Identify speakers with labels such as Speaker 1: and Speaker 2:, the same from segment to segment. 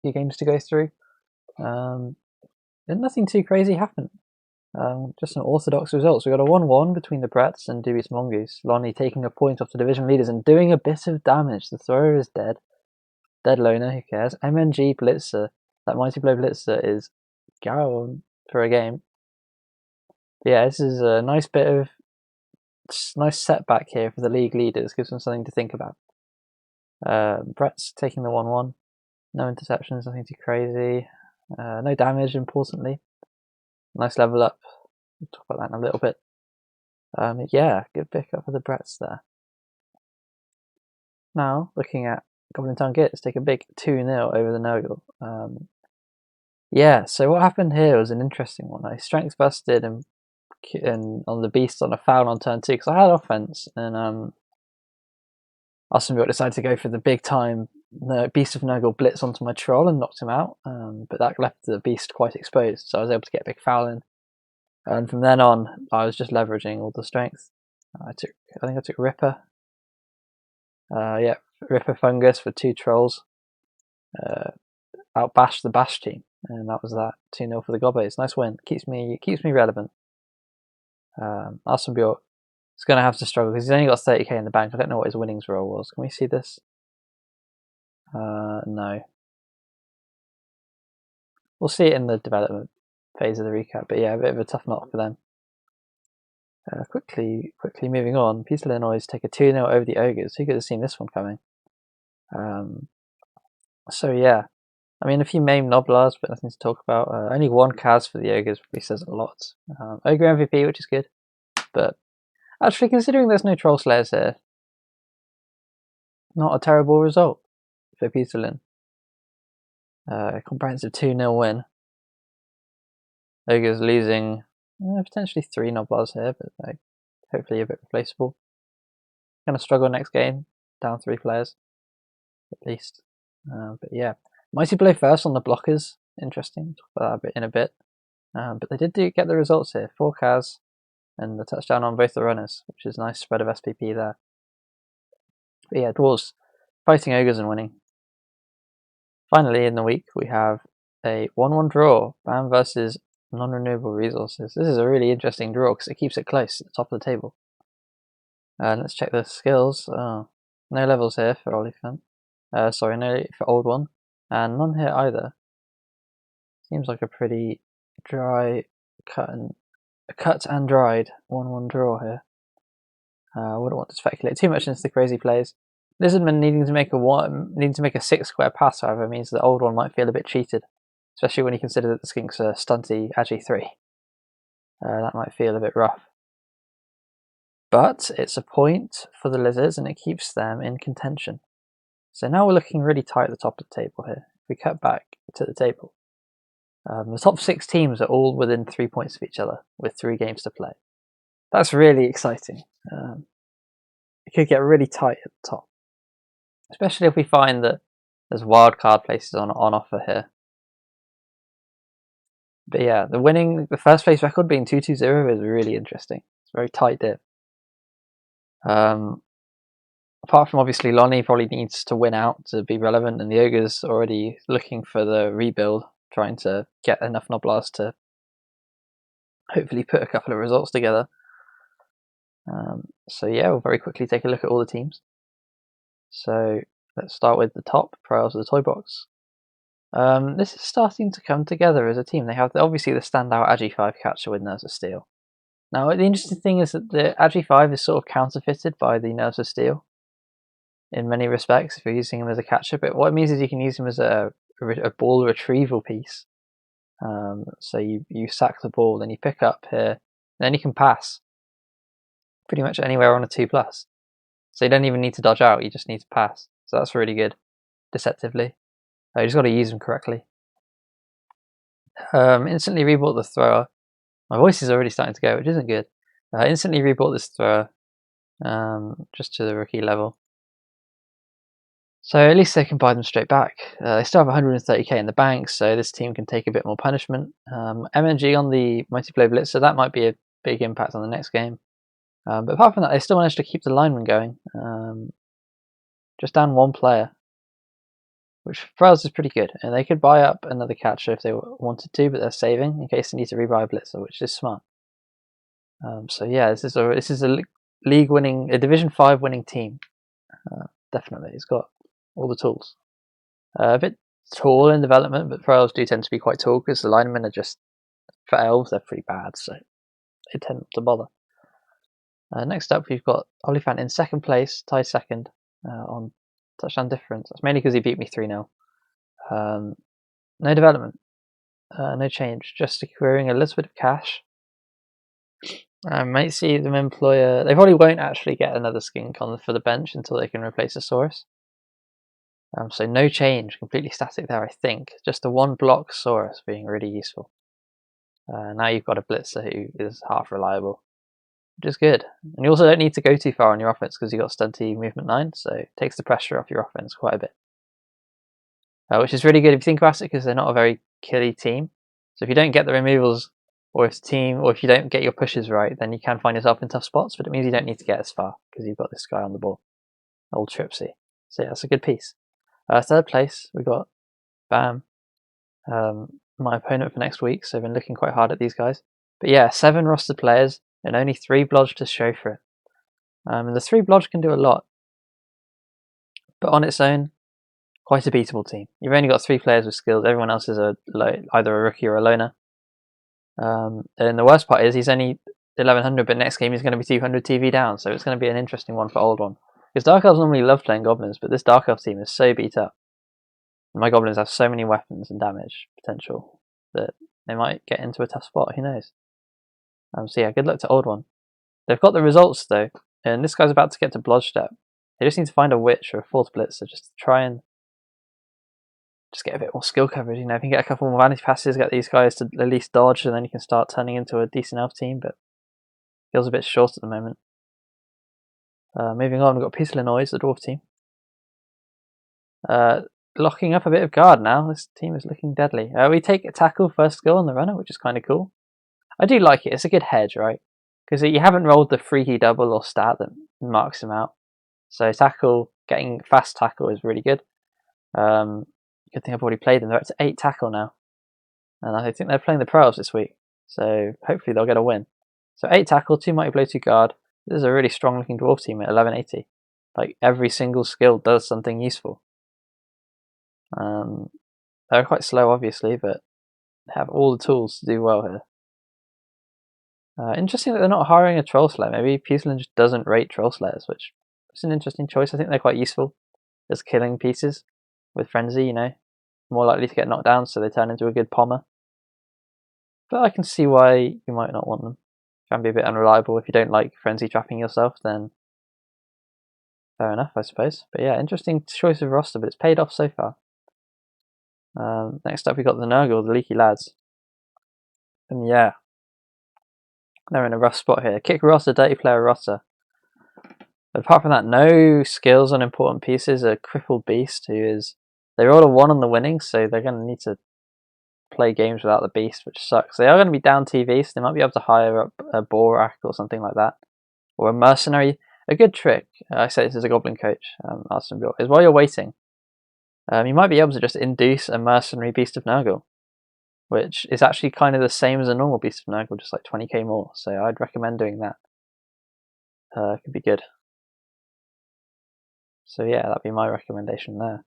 Speaker 1: few games to go through. And nothing too crazy happened. Just some orthodox results. We got a 1-1 between the Bretts and Dubious Mongoose. Lonnie taking a point off the division leaders and doing a bit of damage. The thrower is dead. Dead loner, who cares? MNG Blitzer. That Mighty Blow Blitzer is gone for a game. But yeah, this is a nice bit of nice setback here for the league leaders. Gives them something to think about. Brett's taking the 1-1. No interceptions, nothing too crazy. No damage, importantly. Nice level up. We'll talk about that in a little bit. Yeah, good pick up for the Bretts there. Now, looking at Goblin Town Gits, take a big 2-0 over the Nurgle. Yeah, so what happened here was an interesting one. I strength busted and on the Beast on a foul on turn 2 because I had offense, and Aspenbjorn decided to go for the big time Beast of Nurgle blitz onto my troll and knocked him out, but that left the Beast quite exposed, so I was able to get a big foul in. And from then on, I was just leveraging all the strength. I think I took Ripper. Yeah, Ripper Fungus for 2 trolls. Outbashed the Bash team, and that was that. 2-0 for the Gobbles. Nice win. Keeps me relevant. Aspenbjorn is going to have to struggle because he's only got 30k in the bank. I don't know what his winnings roll was. Can we see this? No. We'll see it in the development phase of the recap, but yeah, a bit of a tough knock for them. Quickly moving on, Peace Illinois take a 2-0 over the Ogres. Who could have seen this one coming? So yeah, I mean, a few MAME Noblars, but nothing to talk about. Only 1 Kaz for the Ogres probably says a lot. Ogre MVP, which is good, but actually, considering there's no Troll Slayers here, not a terrible result for Peterlin. Comprehensive 2-0 win. Ogres losing potentially 3 Noblars here, but hopefully a bit replaceable. Going to struggle next game, down 3 players at least. But yeah, Mighty Blow first on the blockers. Interesting. Talk about that in a bit. But they did get the results here. 4 Kaz and the touchdown on both the runners, which is a nice spread of SPP there. But yeah, Dwarves fighting Ogres and winning. Finally, in the week, we have a 1-1 draw. BAM versus non-renewable resources. This is a really interesting draw because it keeps it close at the top of the table. Let's check the skills. No levels here for Olifant. Sorry, no for Old One, and none here either. Seems like a pretty dry cut and dried 1-1 draw here. I wouldn't want to speculate too much into the crazy plays. Lizardman needing to make a 6 square pass, however, means the Old One might feel a bit cheated, especially when you consider that the Skink's a stunty Agi 3. That might feel a bit rough. But it's a point for the Lizards and it keeps them in contention. So now we're looking really tight at the top of the table here. If we cut back to the table, the top 6 teams are all within 3 points of each other with 3 games to play. That's really exciting. It could get really tight at the top, especially if we find that there's wildcard places on offer here. But yeah, the first place record being 2-2-0 is really interesting. It's a very tight dip. Apart from obviously Lonnie probably needs to win out to be relevant, and the Ogre's already looking for the rebuild, trying to get enough Noblars to hopefully put a couple of results together. So yeah, we'll very quickly take a look at all the teams. So let's start with the top, Trials of the Toy Box. This is starting to come together as a team. They have obviously the standout Agi 5 catcher with Nerves of Steel. Now the interesting thing is that the Agi 5 is sort of counterfeited by the Nerves of Steel in many respects if you're using him as a catcher, but what it means is you can use him as a ball retrieval piece. So you sack the ball, then you pick up here, and then you can pass pretty much anywhere on a 2+. So you don't even need to dodge out, you just need to pass. So that's really good, deceptively. You just got to use them correctly. Instantly rebought the thrower. My voice is already starting to go, which isn't good. Instantly rebought this thrower, just to the rookie level. So at least they can buy them straight back. They still have 130k in the bank, so this team can take a bit more punishment. MNG on the Mighty Blow Blitz, so that might be a big impact on the next game. But apart from that, they still managed to keep the lineman going. Just down 1 player which for us is pretty good. And they could buy up another catcher if they wanted to, but they're saving in case they need to rebuy a blitzer, which is smart. So yeah, this is a league winning, a Division 5 winning team. Definitely, it's got all the tools. A bit tall in development, but pro elves do tend to be quite tall because the linemen are just, for elves, they're pretty bad, so they tend not to bother. Next up, we've got Olifant in second place, tied second on touchdown difference. That's mainly because he beat me 3-0. No development, no change, just securing a little bit of cash. I might see them employ they probably won't actually get another skink for the bench until they can replace a Saurus. So no change, completely static there, I think. Just a one block Saurus being really useful. Now you've got a blitzer who is half reliable, which is good. And you also don't need to go too far on your offense because you've got stunty movement 9, so it takes the pressure off your offense quite a bit. Which is really good if you think about it, because they're not a very killy team. So if you don't get the removals, or if you don't get your pushes right, then you can find yourself in tough spots, but it means you don't need to get as far because you've got this guy on the ball, old Tripsy. So yeah, that's a good piece. Third place, we got Bam, my opponent for next week, so I've been looking quite hard at these guys. But yeah, 7 rostered players and only 3 blodge to show for it. And the 3 blodge can do a lot, but on its own, quite a beatable team. You've only got 3 players with skills, everyone else is either a rookie or a loner. And the worst part is he's only 1100, but next game he's going to be 200 TV down, so it's going to be an interesting one for Old One. Because Dark Elves normally love playing Goblins, but this Dark Elf team is so beat up. And my Goblins have so many weapons and damage potential that they might get into a tough spot, who knows. So yeah, good luck to Old One. They've got the results though, and this guy's about to get to Blood Step. They just need to find a Witch or a 4th Blitzer just to try and just get a bit more skill coverage. You know, if you can get a couple more vanity passes, get these guys to at least dodge, and then you can start turning into a decent elf team, but feels a bit short at the moment. Moving on, we've got Peace Illinois, the dwarf team. Locking up a bit of guard now. This team is looking deadly. We take a tackle first skill on the runner, which is kind of cool. I do like it. It's a good hedge, right? Because you haven't rolled the freaky double or stat that marks him out. So tackle, getting fast tackle is really good. Good thing I've already played them. They're up to 8 tackle now. And I think they're playing the pros this week. So hopefully they'll get a win. So 8 tackle, 2 mighty blow, 2 guard. This is a really strong looking dwarf team at 1180. Like every single skill does something useful. They're quite slow obviously, but they have all the tools to do well here. Interesting that they're not hiring a Troll Slayer. Maybe Pucelin just doesn't rate Troll Slayers, which is an interesting choice. I think they're quite useful as killing pieces with Frenzy, you know. More likely to get knocked down, so they turn into a good pommer. But I can see why you might not want them. Can be a bit unreliable. If you don't like Frenzy trapping yourself, then fair enough, I suppose. But yeah, interesting choice of roster, but it's paid off so far. Next up, we got the Nurgle, the Leaky Lads. And yeah, they're in a rough spot here. Kick roster, dirty player roster. But apart from that, no skills on important pieces. A crippled beast who is... They rolled a 1 on the winnings, so they're going to need to play games without the beast, which sucks. They are going to be down TV, so they might be able to hire up a Borak or something like that. Or a mercenary. A good trick, I say this as a goblin coach, is while you're waiting, you might be able to just induce a mercenary Beast of Nurgle, which is actually kind of the same as a normal Beast of Nurgle, just like 20k more, so I'd recommend doing that. Could be good. So yeah, that'd be my recommendation there.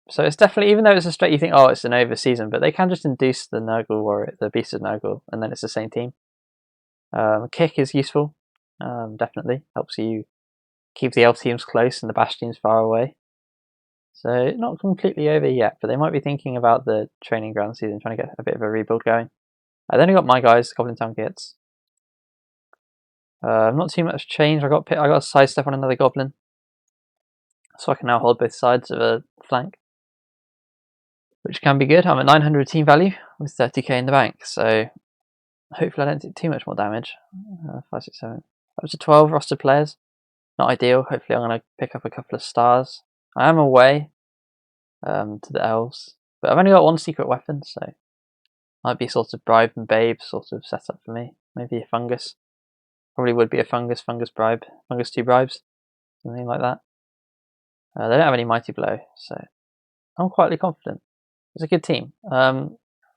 Speaker 1: So it's definitely, even though it's a straight, you think, oh, it's an over season, but they can just induce the Nurgle or the Beast of Nurgle, and then it's the same team. Kick is useful, definitely. Helps you keep the elf teams close and the bash teams far away. So not completely over yet, but they might be thinking about the training ground season, trying to get a bit of a rebuild going. Then I got my guys, Goblin Town Kits. Not too much change. I got a sidestep on another Goblin, so I can now hold both sides of a flank, which can be good. I'm at 900 team value with 30k in the bank, so hopefully I don't do too much more damage. 5, 6, 7. Up to 12 roster players. Not ideal. Hopefully I'm going to pick up a couple of stars. I am away to the elves, but I've only got 1 secret weapon, so might be sort of bribe and babe sort of setup for me. Maybe a fungus. Probably would be a fungus bribe, fungus 2 bribes, something like that. They don't have any Mighty Blow, so I'm quietly confident. It's a good team.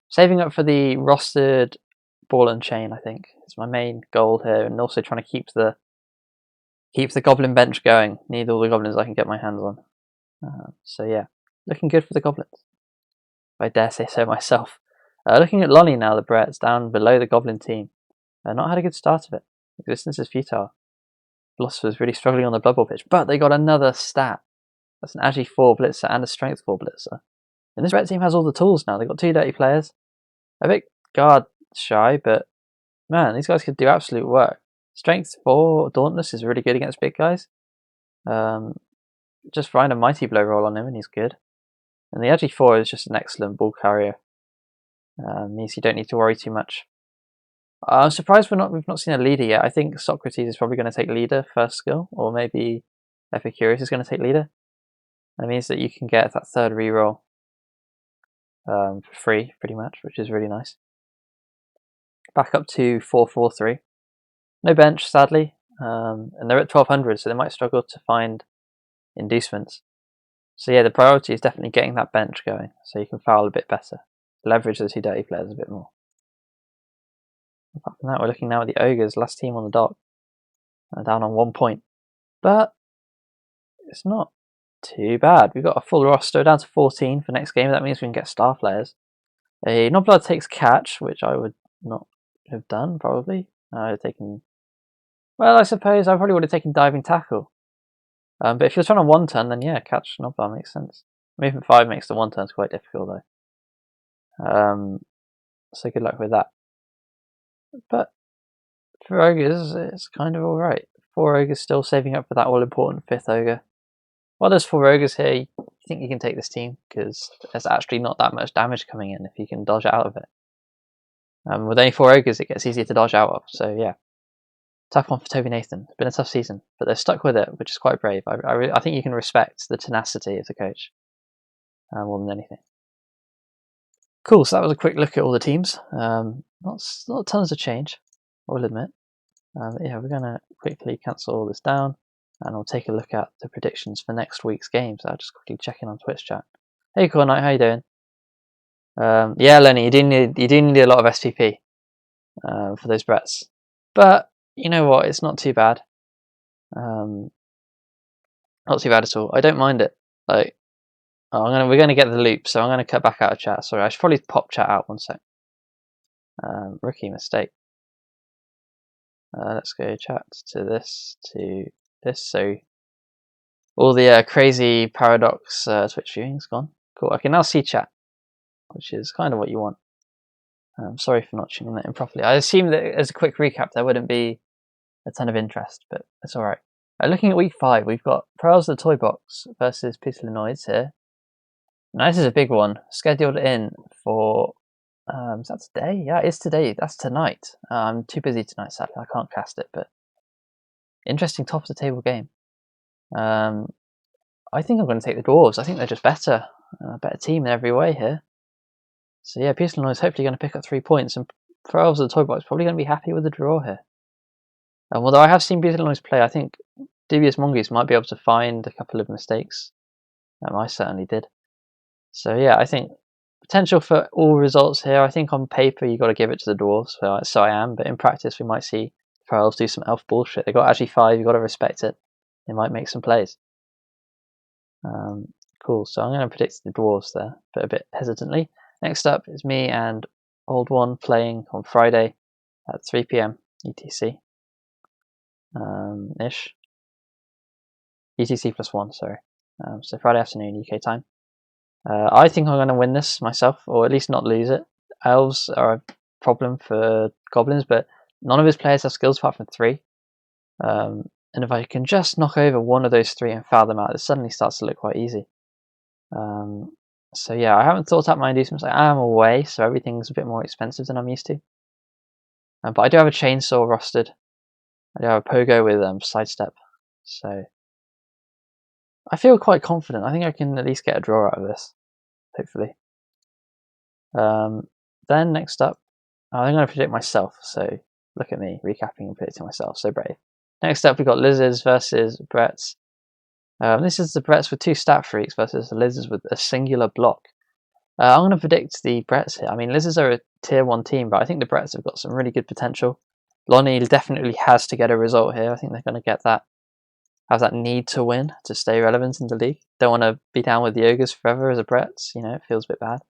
Speaker 1: Saving up for the rostered ball and chain, I think, is my main goal here, and also trying to keep the goblin bench going. Need all the goblins I can get my hands on. So yeah, looking good for the goblins, if I dare say so myself. Looking at Lonnie now, the Brett's down below the goblin team. Not had a good start of it. Existence is futile. Philosopher's really struggling on the Blood Bowl pitch, but they got another stat. That's an Agi 4 blitzer and a Strength 4 blitzer. And this Brett team has all the tools now. They've got 2 dirty players. A bit guard shy, but man, these guys could do absolute work. Strength 4 Dauntless is really good against big guys. Just find a Mighty Blow roll on him and he's good. And the Agi 4 is just an excellent ball carrier. Means you don't need to worry too much. I'm surprised we've not seen a leader yet. I think Socrates is probably going to take leader first skill, or maybe Epicurus is going to take leader. That means that you can get that third reroll for free, pretty much, which is really nice. Back up to 4-4-3. No bench, sadly, and they're at 1200, so they might struggle to find inducements. So yeah, the priority is definitely getting that bench going, so you can foul a bit better. Leverage the 2 dirty players a bit more. Apart from that, we're looking now at the Ogres, last team on the dock. Down on 1 point. But it's not too bad. We've got a full roster down to 14 for next game. That means we can get star players. A Nobblood takes catch, which I would not have done, probably. I would have taken... Well, I suppose I probably would have taken diving tackle. But if you're trying to 1-turn, then yeah, catch Nobblood makes sense. Movement 5 makes the 1-turns quite difficult, though. So good luck with that. But for Ogres, it's kind of alright. 4 Ogres still saving up for that all-important 5th Ogre. While there's 4 Ogres here, you think you can take this team, because there's actually not that much damage coming in if you can dodge out of it. With only 4 Ogres, it gets easier to dodge out of, so yeah. Tough one for Toby Nathan. It's been a tough season, but they're stuck with it, which is quite brave. I think you can respect the tenacity of the coach more than anything. Cool, so that was a quick look at all the teams. Not tons of change, I will admit. But yeah, we're going to quickly cancel all this down, and we'll take a look at the predictions for next week's games. I'll just quickly check in on Twitch chat. Hey, Cool Night, how you doing? Yeah, Lenny, you do need a lot of SPP for those Bretts, but you know what? It's not too bad. Not too bad at all. I don't mind it. Like, we're gonna get the loop, so I'm gonna cut back out of chat. Sorry, I should probably pop chat out 1 sec. Rookie mistake. Let's go chat to this, so all the crazy paradox Twitch viewing's gone. Cool, I can now see chat, which is kind of what you want. Sorry for not tuning that in properly. I assume that as a quick recap there wouldn't be a ton of interest, but it's alright. Looking at week 5, we've got Pearls of the Toy Box versus Pusilanoids here. Now this is a big one, scheduled in for... is that today? Yeah, it's today. That's tonight. I'm too busy tonight, sadly. I can't cast it, but interesting top of the table game. I think I'm going to take the Dwarves. I think they're just better. A better team in every way here. So yeah, Pusilanoid is hopefully going to pick up 3 points, and Pearls of the Toy Box is probably going to be happy with the draw here. Although I have seen Pusilanoid play, I think Dubious Mongoose might be able to find a couple of mistakes. I certainly did. So yeah, I think potential for all results here. I think on paper you got to give it to the Dwarves, so I am. But in practice, we might see Pearls do some elf bullshit. They got actually 5. You got to respect it. They might make some plays. Cool. So I'm going to predict the Dwarves there, but a bit hesitantly. Next up is me and Old One playing on Friday at 3 PM ETC. Ish. ETC +1. Sorry. So Friday afternoon UK time. I think I'm going to win this myself, or at least not lose it. Elves are a problem for Goblins, but none of his players have skills apart from 3. And if I can just knock over one of those 3 and foul them out, it suddenly starts to look quite easy. So yeah, I haven't thought out my inducements. I am away, so everything's a bit more expensive than I'm used to. But I do have a chainsaw rostered. I do have a pogo with sidestep. So I feel quite confident. I think I can at least get a draw out of this, hopefully. Then next up, I'm going to predict myself. So look at me, recapping and predicting myself. So brave. Next up, we've got Lizards versus Bretts. This is the Bretts with 2 stat freaks versus the Lizards with a singular block. I'm going to predict the Bretts here. I mean, Lizards are a tier 1 team, but I think the Bretts have got some really good potential. Lonnie definitely has to get a result here. I think they're going to get that, have that need to win to stay relevant in the league. Don't want to be down with the Ogres forever as a Bretts. You know, it feels a bit bad.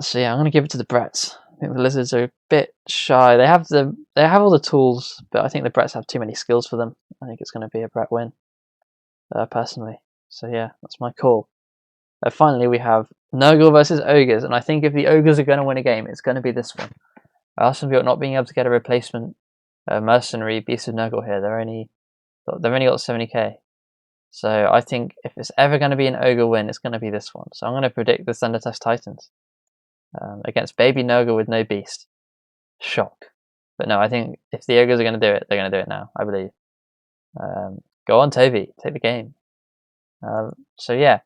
Speaker 1: So yeah, I'm going to give it to the Bretts. I think the Lizards are a bit shy. They have all the tools, but I think the Bretts have too many skills for them. I think it's going to be a Brett win, personally. So yeah, that's my call. Finally, we have Nurgle versus Ogres, and I think if the Ogres are going to win a game, it's going to be this one. Aston Villa not being able to get a replacement mercenary Beast of Nurgle here. They've only got 70k. So I think if it's ever going to be an Ogre win, it's going to be this one. So I'm going to predict the Thundertusk Titans against Baby Nurgle with no Beast. Shock. But no, I think if the Ogres are going to do it, they're going to do it now, I believe. Go on, Toby. Take the game. So yeah,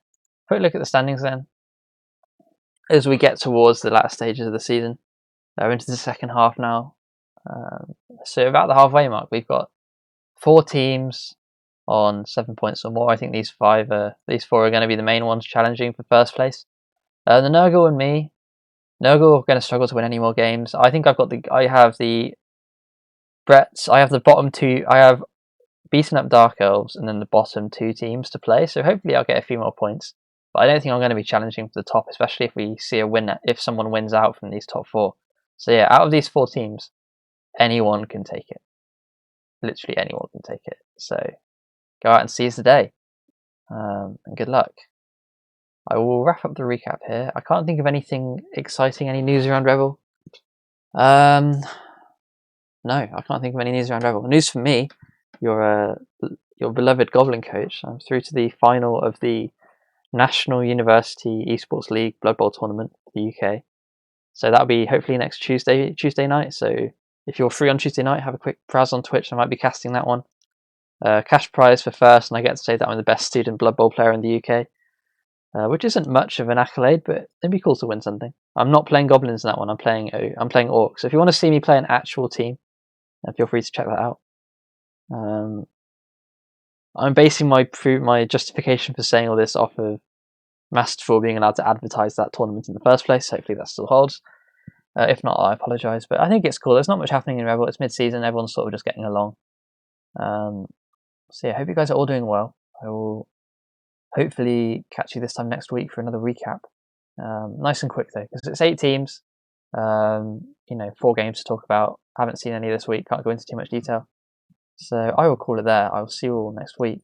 Speaker 1: quick look at the standings then. As we get towards the last stages of the season, we're into the second half now. So about the halfway mark, we've got 4 teams on 7 points or more. I think these 4 are going to be the main ones challenging for first place. The Nurgle and me. Nurgle are going to struggle to win any more games. I think I have the Bretts. I have the bottom 2. I have beaten up Dark Elves and then the bottom 2 teams to play. So hopefully I'll get a few more points. But I don't think I'm going to be challenging for the top, especially if we see a winner, if someone wins out from these top 4. So yeah, out of these 4 teams, anyone can take it. Literally anyone can take it. So go out and seize the day. And good luck. I will wrap up the recap here. I can't think of anything exciting, any news around Rebel. No, I can't think of any news around Rebel. News for me, your beloved Goblin coach. I'm through to the final of the National University Esports League Blood Bowl tournament for the UK. So that'll be hopefully next Tuesday night. So if you're free on Tuesday night, have a quick browse on Twitch. I might be casting that one. Cash prize for first, and I get to say that I'm the best student Blood Bowl player in the UK. Which isn't much of an accolade, but it'd be cool to win something. I'm not playing Goblins in that one. I'm playing Orcs. So if you want to see me play an actual team, feel free to check that out. I'm basing my justification for saying all this off of Masterful being allowed to advertise that tournament in the first place. Hopefully that still holds. If not, I apologise. But I think it's cool. There's not much happening in Rebel. It's mid-season. Everyone's sort of just getting along. So yeah, I hope you guys are all doing well. I will hopefully catch you this time next week for another recap. Nice and quick though, because it's 8 teams. 4 games to talk about. Haven't seen any this week. Can't go into too much detail. So I will call it there. I will see you all next week.